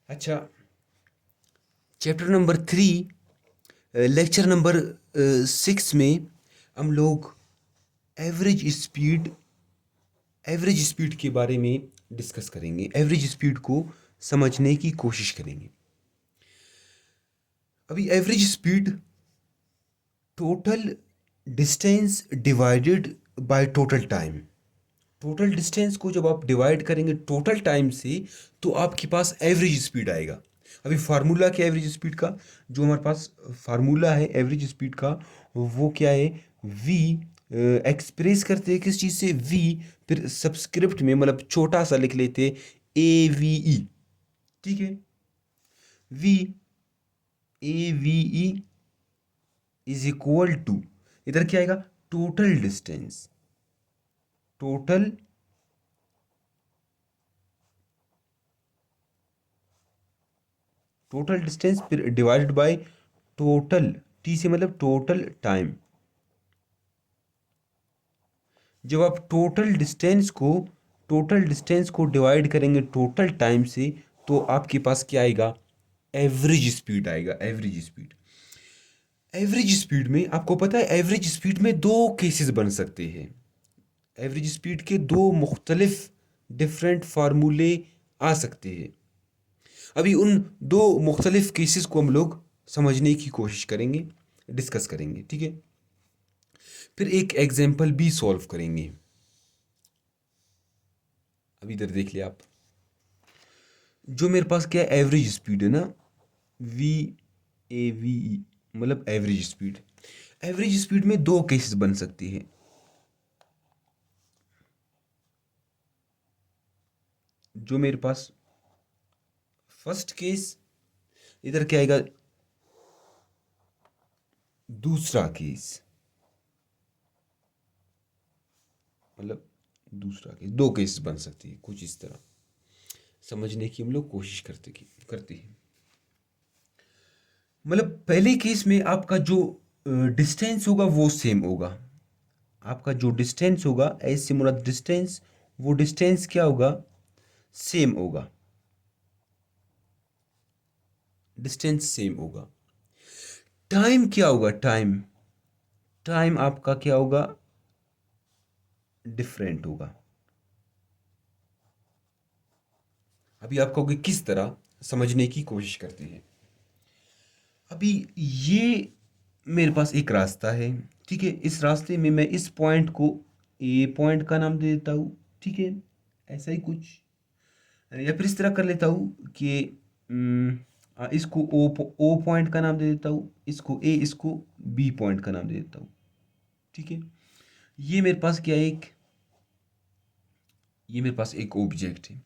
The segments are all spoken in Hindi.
अच्छा, चैप्टर नंबर 3, लेक्चर नंबर 6 में हम लोग एवरेज स्पीड एवरेज स्पीड के बारे में डिस्कस करेंगे। एवरेज स्पीड को समझने की कोशिश करेंगे। अभी average speed total distance divided by total time. Total distance को जब आप डिवाइड करेंगे टोटल टाइम से तो आपके पास एवरेज स्पीड आएगा। अभी फार्मूला क्या एवरेज स्पीड का, जो हमारे पास फार्मूला है एवरेज स्पीड का, वो क्या है? वी एक्सप्रेस करते हैं किस चीज़ से? वी, फिर सब्सक्रिप्ट में मतलब छोटा सा लिख लेते ए वी ई। ठीक है, V A V E is equal to, इधर क्या आएगा? Total distance. Total total distance फिर डिवाइडेड बाय टोटल, टी से मतलब टोटल टाइम। जब आप टोटल डिस्टेंस को डिवाइड करेंगे टोटल टाइम से तो आपके पास क्या आएगा? एवरेज स्पीड आएगा। एवरेज स्पीड में आपको पता है एवरेज स्पीड में दो केसेस बन सकते हैं। एवरेज स्पीड के दो मुख्तलिफ डिफरेंट फार्मूले आ सकते हैं। अभी उन दो मुख्तलिफ केसेस को हम लोग समझने की कोशिश करेंगे, डिस्कस करेंगे। ठीक है, फिर एक एग्जाम्पल भी सॉल्व करेंगे। अभी इधर देख लिया आप, जो मेरे पास क्या एवरेज स्पीड है ना, वी ए वी ई मतलब एवरेज स्पीड। एवरेज स्पीड में दो केसेस बन सकती है। जो मेरे पास फर्स्ट केस, इधर क्या आएगा? दूसरा केस, मतलब दूसरा केस, दो केसेस बन सकती है कुछ इस तरह समझने की हम लोग कोशिश करते हैं। मतलब पहले केस में आपका जो डिस्टेंस होगा वो सेम होगा। आपका जो डिस्टेंस होगा एज सिमुलर डिस्टेंस, वो डिस्टेंस क्या होगा? सेम होगा। डिस्टेंस सेम होगा। टाइम क्या होगा? टाइम आपका क्या होगा? डिफरेंट होगा। अभी आप कहोगे किस तरह, समझने की कोशिश करते हैं। अभी ये मेरे पास एक रास्ता है। ठीक है, इस रास्ते में मैं इस पॉइंट को ए पॉइंट का नाम दे देता हूँ। ठीक है, ऐसा ही कुछ, या फिर इस तरह कर लेता हूँ कि इसको ओ पॉइंट का नाम दे देता हूँ, इसको ए, इसको बी पॉइंट का नाम दे देता हूँ। ठीक है, ये मेरे पास क्या है? ये मेरे पास एक ऑब्जेक्ट है।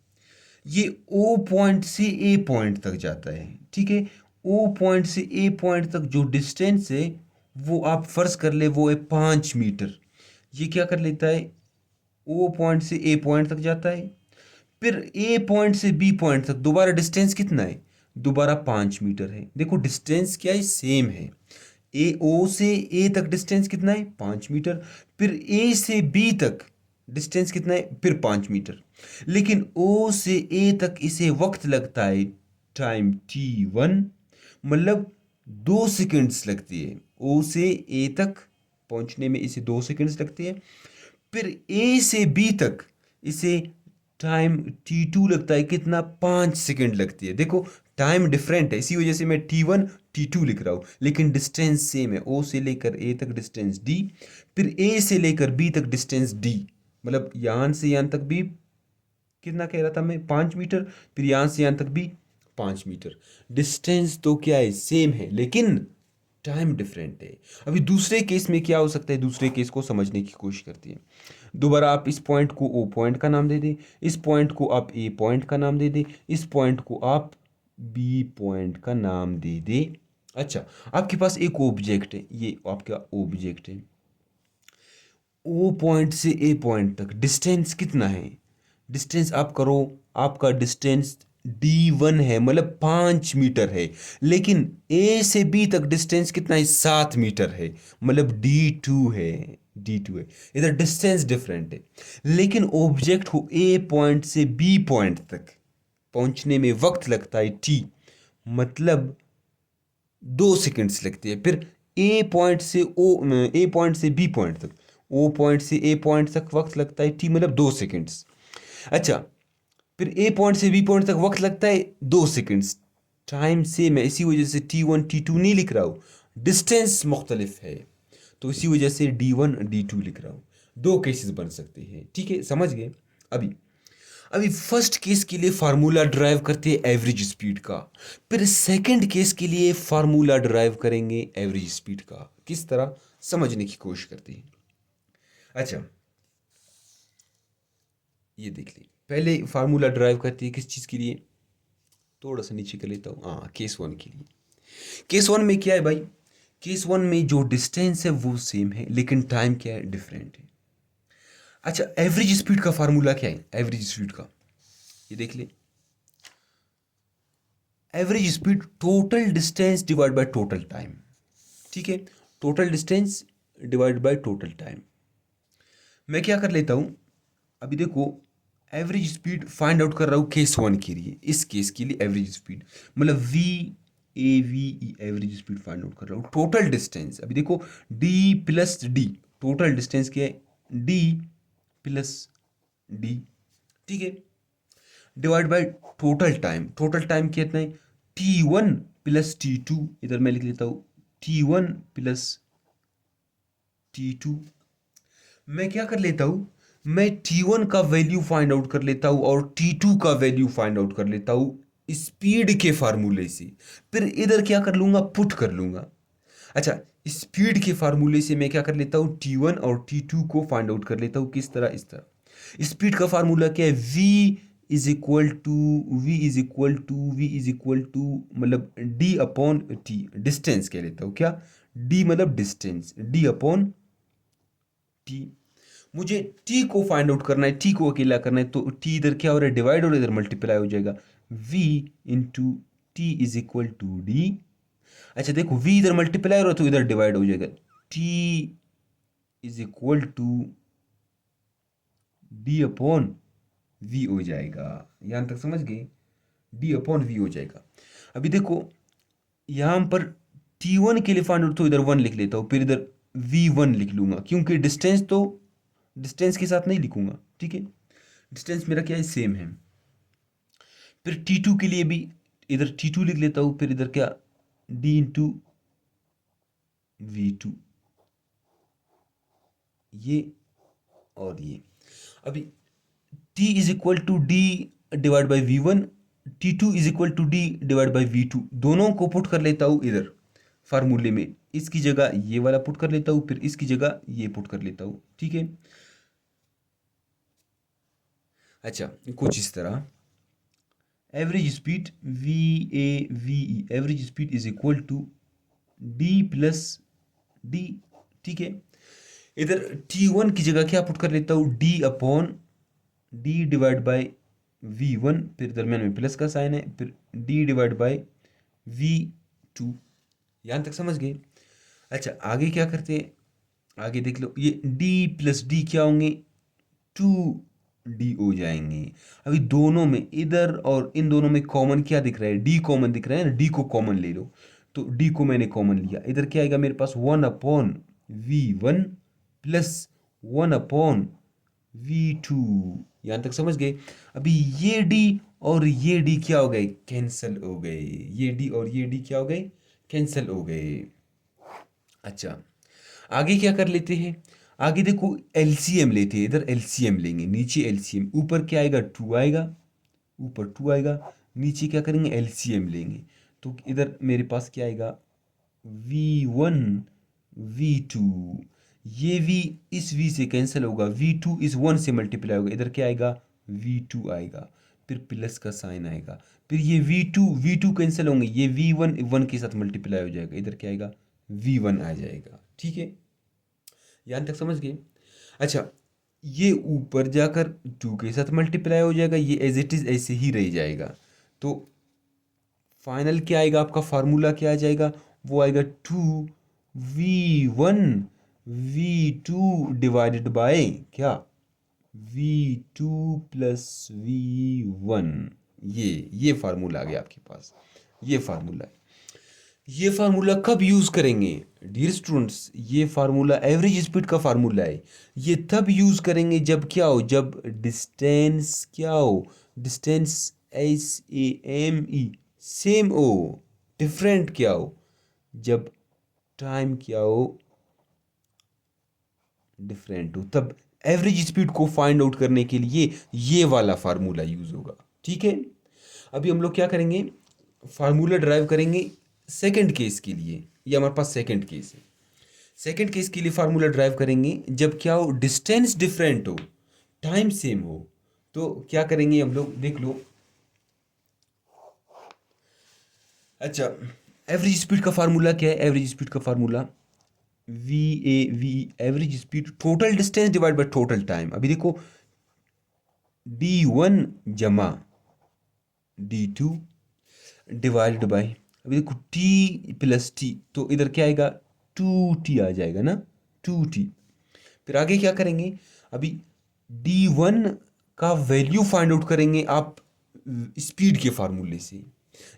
ये ओ पॉइंट से ए पॉइंट तक जाता है। ठीक है, ओ पॉइंट से ए पॉइंट तक जो डिस्टेंस है वो आप फर्ज कर ले वो है 5 मीटर। ये क्या कर लेता है? ओ पॉइंट से ए पॉइंट तक जाता है, फिर ए पॉइंट से बी पॉइंट तक दोबारा डिस्टेंस कितना है? दोबारा 5 मीटर है। देखो डिस्टेंस क्या है? सेम है। ए ओ से ए तक डिस्टेंस कितना है? 5 मीटर। फिर ए से बी तक डिस्टेंस कितना है? फिर 5 मीटर। लेकिन ओ से ए तक इसे वक्त लगता है, टाइम T1, मतलब 2 सेकेंड्स लगती है। ओ से ए तक पहुंचने में इसे 2 सेकेंड्स लगती है। फिर ए से बी तक इसे टाइम T2 लगता है, कितना? 5 सेकेंड लगती है। देखो टाइम डिफरेंट है, इसी वजह से मैं T1 T2 लिख रहा हूँ, लेकिन डिस्टेंस सेम है। ओ से लेकर ए तक डिस्टेंस D, फिर ए से लेकर बी तक डिस्टेंस D, मतलब यहाँ से यहाँ तक भी कितना कह रहा था मैं? 5 मीटर। फिर यहाँ से यहाँ तक भी 5 मीटर। डिस्टेंस तो क्या है? सेम है, लेकिन टाइम डिफरेंट है। अभी दूसरे केस में क्या हो सकता है? दूसरे केस को समझने की कोशिश करते हैं। दोबारा आप इस पॉइंट को ओ पॉइंट का नाम दे दें, इस पॉइंट को आप ए पॉइंट का नाम दे दें, इस पॉइंट को आप बी पॉइंट का नाम दे दें। अच्छा, आपके पास एक ऑब्जेक्ट है, ये आपका ऑब्जेक्ट है। ओ पॉइंट से ए पॉइंट तक डिस्टेंस कितना है? डिस्टेंस आप करो, आपका डिस्टेंस D1 है, मतलब 5 मीटर है। लेकिन ए से बी तक डिस्टेंस कितना है? 7 मीटर है, मतलब D2 है। D2 है, इधर डिस्टेंस डिफरेंट है। लेकिन ऑब्जेक्ट हो ए पॉइंट से बी पॉइंट तक, पहुंचने में वक्त लगता है टी, मतलब 2 सेकंड्स लगते हैं। फिर ए पॉइंट से बी पॉइंट तक, ओ पॉइंट से ए पॉइंट तक वक्त लगता है टी, मतलब 2 सेकंड्स। अच्छा, फिर ए पॉइंट से बी पॉइंट तक वक्त लगता है 2 सेकंड्स। टाइम सेम है, इसी वजह से T1 T2 नहीं लिख रहा हूँ, डिस्टेंस मुख्तलिफ है, तो इसी वजह से D1 D2 लिख रहा हूँ। दो केसेस बन सकते हैं, ठीक है, समझ गए। अभी अभी फर्स्ट केस के लिए फार्मूला ड्राइव करते हैं एवरेज स्पीड का, फिर सेकंड केस के लिए फार्मूला ड्राइव करेंगे एवरेज स्पीड का। किस तरह समझने की कोशिश करते हैं। अच्छा, ये देख ली, पहले फार्मूला ड्राइव करती है किस चीज़ के लिए, थोड़ा सा नीचे कर लेता हूँ, हाँ, केस वन के लिए। केस वन में क्या है भाई, केस वन में जो डिस्टेंस है वो सेम है, लेकिन टाइम क्या है, डिफरेंट है। अच्छा, एवरेज स्पीड का फार्मूला क्या है, एवरेज स्पीड का ये देख ले, average speed total distance divide by total time, ठीक है, total distance divide by total time. मैं क्या कर लेता हूँ, अभी देखो, एवरेज स्पीड फाइंड आउट कर रहा हूँ केस वन के लिए, इस केस के लिए एवरेज स्पीड मतलब VAVE, average speed find out कर रहा हूँ। टोटल डिस्टेंस, अभी देखो, D plus D, total distance क्या है, D प्लस डी, ठीक है, डिवाइड बाय टोटल टाइम कितना है, T1 प्लस T2, इधर मैं लिख लेता हूँ T1 प्लस T2। मैं क्या कर लेता हूँ, मैं T1 का वैल्यू फाइंड आउट कर लेता हूँ और T2 का वैल्यू फाइंड आउट कर लेता हूँ स्पीड के फार्मूले से, फिर इधर क्या कर लूंगा, पुट कर लूंगा। अच्छा, स्पीड के फार्मूले से मैं क्या कर लेता हूँ, T1 और T2 को फाइंड आउट कर लेता हूँ। किस तरह, इस तरह। स्पीड का फार्मूला क्या है, V इज इक्वल टू मतलब D अपॉन टी, डिस्टेंस कह लेता हूँ, क्या, D मतलब डिस्टेंस, D अपॉन टी। मुझे टी को फाइंड आउट करना है, टी को अकेला करना है, तो टी इधर क्या हो रहा है, डिवाइड और इधर मल्टीप्लाई हो जाएगा, v into T is equal to D. अच्छा देखो, v इधर मल्टीप्लाई हो रहा है तो इधर डिवाइड हो जाएगा, t is equal to D upon V हो जाएगा। यहां तक समझ गए, डी अपॉन वी हो जाएगा। अभी देखो, यहां पर T1 के लिए फाइंड आउट, तो इधर 1 लिख लेता हूँ, फिर इधर V1 लिख लूंगा, क्योंकि डिस्टेंस तो डिस्टेंस के साथ नहीं लिखूंगा, ठीक है, डिस्टेंस मेरा क्या है, सेम है। फिर T2 के लिए भी इधर T2 लिख लेता हूँ, फिर इधर क्या, D इंटू V2, ये और ये। अभी T is equal to D divide by V1, T2 is equal to D divide by V2, दोनों को पुट कर लेता हूँ इधर फार्मूले में, इसकी जगह ये वाला पुट कर लेता हूँ, फिर इसकी जगह ये पुट कर लेता हूँ, ठीक है। अच्छा, कुछ इस तरह, average speed VAVE, average speed is equal to D plus D, ठीक है। इधर T1 की जगह क्या पुट कर लेता हूँ, D upon D divide by V1, फिर दरम्यान में प्लस का साइन है, फिर D डिवाइड बाई V2। यहाँ तक समझ गए। अच्छा, आगे क्या करते हैं, आगे देख लो, ये D प्लस डी क्या होंगे, 2D हो जाएंगे। अभी दोनों में, इधर और इन दोनों में कॉमन क्या दिख रहा है, D कॉमन दिख रहा है ना, D को कॉमन ले लो, तो D को मैंने कॉमन लिया, इधर क्या आएगा मेरे पास, 1/V1 प्लस 1/V2। यहाँ तक समझ गए। अभी ये D और ये D क्या हो गए, कैंसिल हो गए, ये D और ये D क्या हो गए, कैंसिल हो गए। अच्छा, आगे क्या कर लेते हैं, आगे देखो, एलसीएम लेते हैं, इधर एलसीएम लेंगे, नीचे एलसीएम, ऊपर क्या आएगा, 2 आएगा, ऊपर 2 आएगा, नीचे क्या करेंगे, एलसीएम लेंगे, तो इधर मेरे पास क्या आएगा, V1 V2, ये V इस V से कैंसिल होगा, V2 इस 1 से मल्टीप्लाई होगा, इधर क्या आएगा, V2 आएगा, फिर प्लस का साइन आएगा, फिर ये V2 कैंसिल होंगे, ये V1 1 के साथ मल्टीप्लाई हो जाएगा, इधर क्या आएगा, V1 आ जाएगा, ठीक है, यहाँ तक समझ गए। अच्छा, ये ऊपर जाकर 2 के साथ मल्टीप्लाई हो जाएगा, ये एज इट इज ऐसे ही रह जाएगा, तो फाइनल क्या आएगा, आपका फार्मूला क्या आ जाएगा, वो आएगा 2V1 V2 डिवाइडेड बाय क्या, V2 प्लस V1, ये फार्मूला आ गया आपके पास, ये फार्मूला है। ये फार्मूला कब यूज करेंगे डियर स्टूडेंट्स? ये फार्मूला एवरेज स्पीड का फार्मूला है। ये तब यूज करेंगे जब क्या हो, जब डिस्टेंस क्या हो, डिस्टेंस SAME सेम हो, डिफरेंट क्या हो, जब टाइम क्या हो, डिफरेंट हो, तब एवरेज स्पीड को फाइंड आउट करने के लिए ये वाला फार्मूला यूज होगा। ठीक है, अभी हम लोग क्या करेंगे, फार्मूला ड्राइव करेंगे सेकंड केस के लिए। ये हमारे पास सेकंड केस है। सेकंड केस के लिए फार्मूला ड्राइव करेंगे जब क्या हो, डिस्टेंस डिफरेंट हो, टाइम सेम हो। तो क्या करेंगे हम लोग, देख लो। अच्छा, एवरेज स्पीड का फार्मूला क्या है? एवरेज स्पीड का formula VAV, average speed total distance divide by total time. अभी देखो, D1 जमा D2 डिवाइडेड बाय, अभी देखो T प्लस T, तो इधर क्या आएगा, 2T आ जाएगा ना, 2T। फिर आगे क्या करेंगे, अभी D1 का वैल्यू फाइंड आउट करेंगे आप स्पीड के फार्मूले से।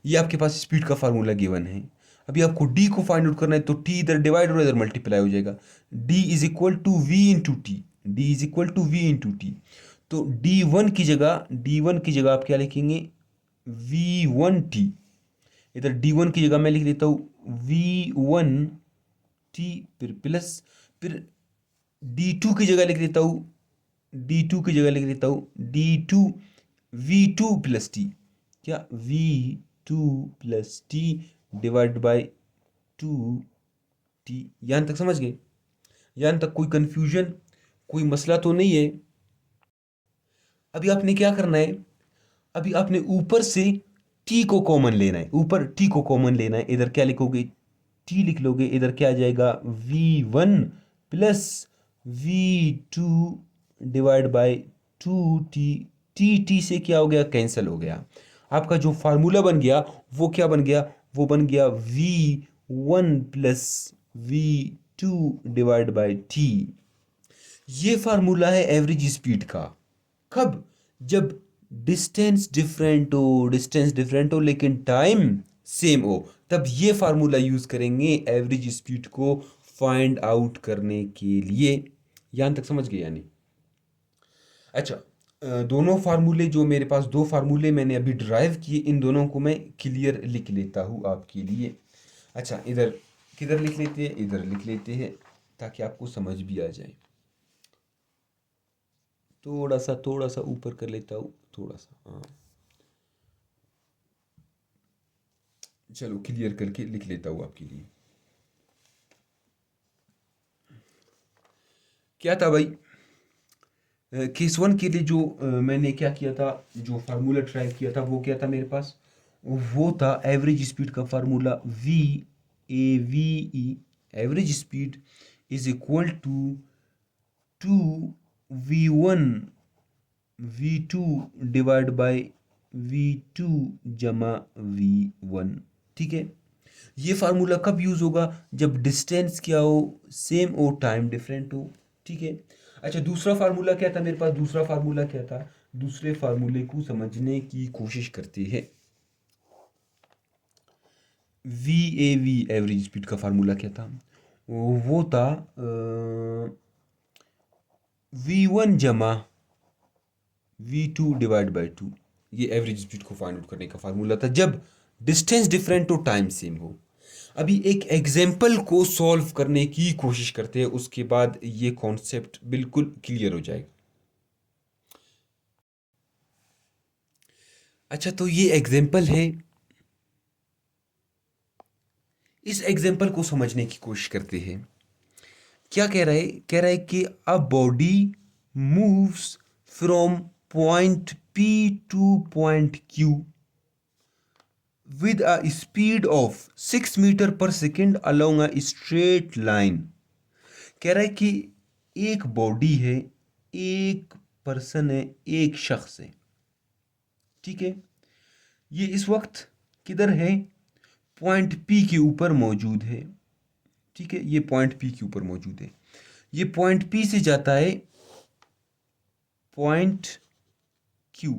ये आपके पास स्पीड का फार्मूला गिवन है। अभी आपको D को फाइंड आउट करना है, तो T इधर डिवाइड और इधर मल्टीप्लाई हो जाएगा। D is equal to V into T, D is equal to V into T. तो D1 की जगह आप क्या लिखेंगे, V1T। इधर D1 की जगह मैं लिख देता हूँ V1T, फिर प्लस, फिर D2 की जगह लिख देता हूँ, D2 की जगह लिख देता हूँ D2 V2 प्लस टी, क्या V2 plus T divide by 2T। यहाँ तक समझ गए? यहाँ तक कोई कंफ्यूजन, कोई मसला तो नहीं है? अभी आपने क्या करना है, अभी आपने ऊपर से T को कॉमन लेना है, ऊपर T को कॉमन लेना है। इधर क्या लिखोगे, T लिख लोगे, इधर क्या आ जाएगा, V1 plus V2 divide bye 2T। T से क्या हो गया, कैंसिल हो गया। आपका जो फार्मूला बन गया वो क्या बन गया, वो बन गया V1 plus V2 divide bye T। ये फार्मूला है एवरेज स्पीड का। कब, जब डिस्टेंस डिफरेंट हो लेकिन टाइम सेम हो, तब ये फार्मूला यूज करेंगे एवरेज स्पीड को फाइंड आउट करने के लिए। यहां तक समझ गए यानी? अच्छा, दोनों फार्मूले जो मेरे पास, दो फार्मूले मैंने अभी ड्राइव किए, इन दोनों को मैं क्लियर लिख लेता हूँ आपके लिए। अच्छा, इधर किधर लिख लेते हैं, इधर लिख लेते हैं ताकि आपको समझ भी आ जाए। थोड़ा सा ऊपर कर लेता हूँ, थोड़ा सा, हाँ। चलो क्लियर करके लिख लेता हूँ आपके लिए। क्या था भाई, केस वन के लिए जो मैंने क्या किया था, जो फार्मूला ट्राई किया था, वो क्या था मेरे पास, वो था एवरेज स्पीड का formula VAVE। Average speed is equal to 2V1 V2 divide by V2 जमा V1। ठीक है, ये फार्मूला कब यूज होगा, जब डिस्टेंस क्या हो, सेम हो, टाइम डिफरेंट हो। ठीक है। अच्छा, दूसरा फार्मूला क्या था मेरे पास, दूसरा फार्मूला क्या था, दूसरे फार्मूले को समझने की कोशिश करते हैं। VAV एवरेज स्पीड का फार्मूला क्या था, वो था V1 जमा V2 डिवाइड बाई 2। ये एवरेज स्पीड को फाइंड आउट करने का फार्मूला था जब डिस्टेंस डिफरेंट हो, टाइम सेम हो। अभी एक एग्जाम्पल को सॉल्व करने की कोशिश करते हैं, उसके बाद ये कॉन्सेप्ट बिल्कुल क्लियर हो जाएगा। अच्छा, तो ये एग्जाम्पल है, इस एग्जाम्पल को समझने की कोशिश करते हैं। क्या कह रहा है, कह रहा है कि a body moves from point P to point Q with a speed of 6 meter per second along a straight line। कह रहा है कि एक बॉडी है, एक पर्सन है, एक शख्स है। ठीक है, ये इस वक्त किधर है, पॉइंट P के ऊपर मौजूद है। ठीक है, ये पॉइंट P के ऊपर मौजूद है। ये पॉइंट P से जाता है पॉइंट Q।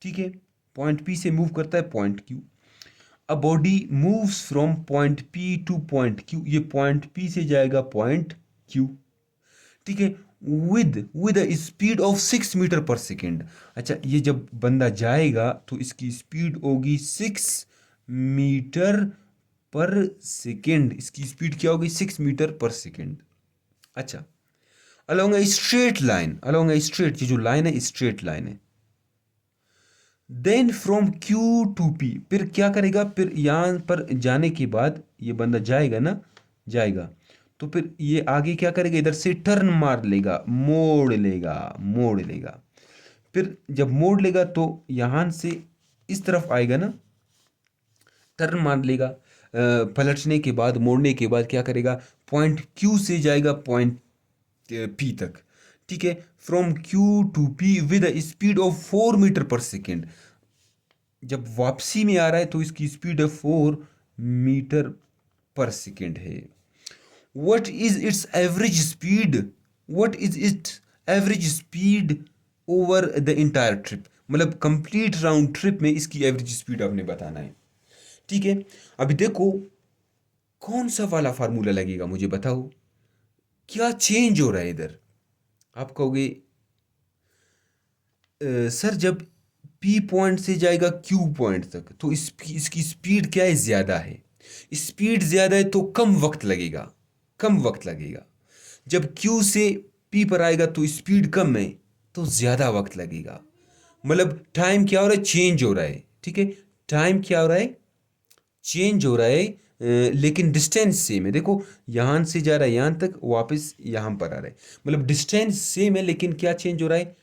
ठीक है, पॉइंट पी से मूव करता है point Q. A body moves from point P to point Q, ये पॉइंट पी से जाएगा पॉइंट क्यू, ठीक है, with a speed of 6 meter per second. अच्छा, ये जब बंदा जाएगा तो इसकी स्पीड होगी 6 मीटर पर सेकेंड। इसकी स्पीड क्या होगी? 6 मीटर पर सेकेंड। अच्छा, along a straight line, along a straight, ये जो लाइन है स्ट्रेट लाइन है। Then from Q to P, फिर क्या करेगा? फिर यहां पर जाने के बाद ये बंदा जाएगा ना, जाएगा तो फिर ये आगे क्या करेगा? इधर से टर्न मार लेगा, मोड़ लेगा, मोड़ लेगा। फिर जब मोड़ लेगा तो यहां से इस तरफ आएगा ना, टर्न मार लेगा। पलटने के बाद, मोड़ने के बाद क्या करेगा? पॉइंट क्यू से जाएगा पॉइंट पी तक, ठीक है। From Q to P with a speed of 4 meter per second. जब वापसी में आ रहा है तो इसकी स्पीड है 4 मीटर पर सेकेंड है। What is it's average speed? What is it's average speed over the entire trip? मतलब कंप्लीट राउंड ट्रिप में इसकी एवरेज स्पीड आपने बताना है, ठीक है। अभी देखो कौन सा वाला फार्मूला लगेगा, मुझे बताओ क्या चेंज हो रहा है इधर। आप कहोगे सर जब पी पॉइंट से जाएगा क्यू पॉइंट तक तो इसकी स्पीड क्या है? ज़्यादा है। स्पीड ज़्यादा है तो कम वक्त लगेगा, कम वक्त लगेगा। जब क्यू से पी पर आएगा तो स्पीड कम है तो ज़्यादा वक्त लगेगा। मतलब टाइम क्या हो रहा है? चेंज हो रहा है, ठीक है। टाइम क्या हो रहा है? चेंज हो रहा है, लेकिन डिस्टेंस सेम है। देखो यहाँ से जा रहा है यहाँ तक, वापस यहाँ पर आ रहा है, मतलब डिस्टेंस सेम है लेकिन क्या चेंज हो रहा है?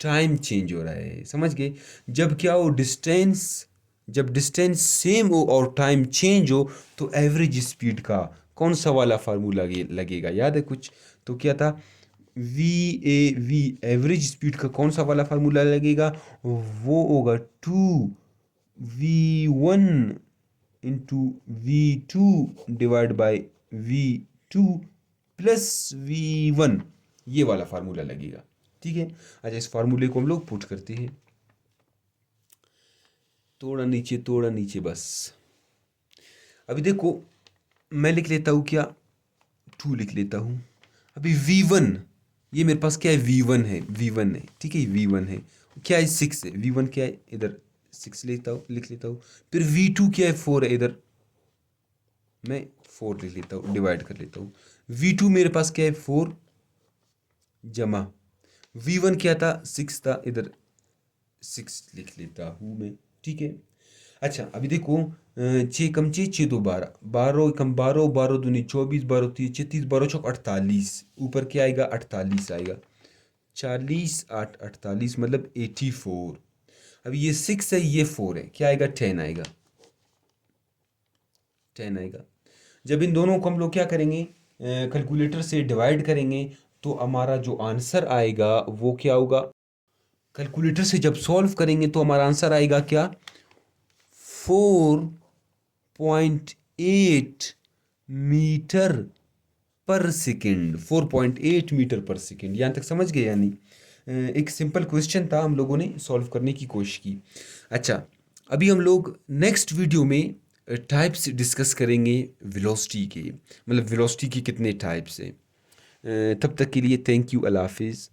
टाइम चेंज हो रहा है, समझ गए। जब क्या हो? डिस्टेंस, जब डिस्टेंस सेम हो और टाइम चेंज हो तो एवरेज स्पीड का कौन सा वाला फार्मूला लगेगा? याद है कुछ? तो क्या था? We A we, average speed का कौन सा वाला फार्मूला लगेगा? वो होगा 2v1 into v2 divide by v2 plus v1, ये वाला फार्मूला लगेगा, ठीक है। अच्छा, इस फार्मूले को हम लोग पुट करते हैं, थोड़ा नीचे, थोड़ा नीचे बस। अभी देखो मैं लिख लेता हूँ क्या, 2 लिख लेता हूँ। अभी v1, ये मेरे पास क्या है? v1 है, v1 है, ठीक है, v1 है। क्या है? 6 है। v1 क्या है? इधर 6 लेता हूँ, लिख लेता हूँ। फिर v2 क्या है? 4 है, इधर मैं 4 लिख लेता हूँ, डिवाइड कर लेता हूँ। v2 मेरे पास क्या है? 4 जमा v1 क्या था? 6 था, इधर 6 लिख लेता हूँ मैं, ठीक है। अच्छा, अभी देखो 6 कम 6 6 2 12, 12 कम 12, 12 दूनी 24, 12 3 36, 12 चौक 48, ऊपर क्या आएगा? 48 आएगा। 40 8 48 मतलब 84। अब ये 6 है, ये 4 है, क्या आएगा? 10 आएगा, 10 आएगा। जब इन दोनों को हम लोग क्या करेंगे? कैलकुलेटर से डिवाइड करेंगे तो हमारा जो आंसर आएगा वो क्या होगा? कैलकुलेटर से जब सॉल्व करेंगे तो हमारा आंसर आएगा क्या? 4.8 metre per second, 4.8 metre per second. यहाँ तक समझ गए? यानी एक सिंपल क्वेश्चन था, हम लोगों ने सॉल्व करने की कोशिश की। अच्छा, अभी हम लोग नेक्स्ट वीडियो में टाइप्स डिस्कस करेंगे वेलोसिटी के, मतलब वेलोसिटी के कितने टाइप्स हैं। तब तक के लिए थैंक यू, अल्लाह हाफिज़।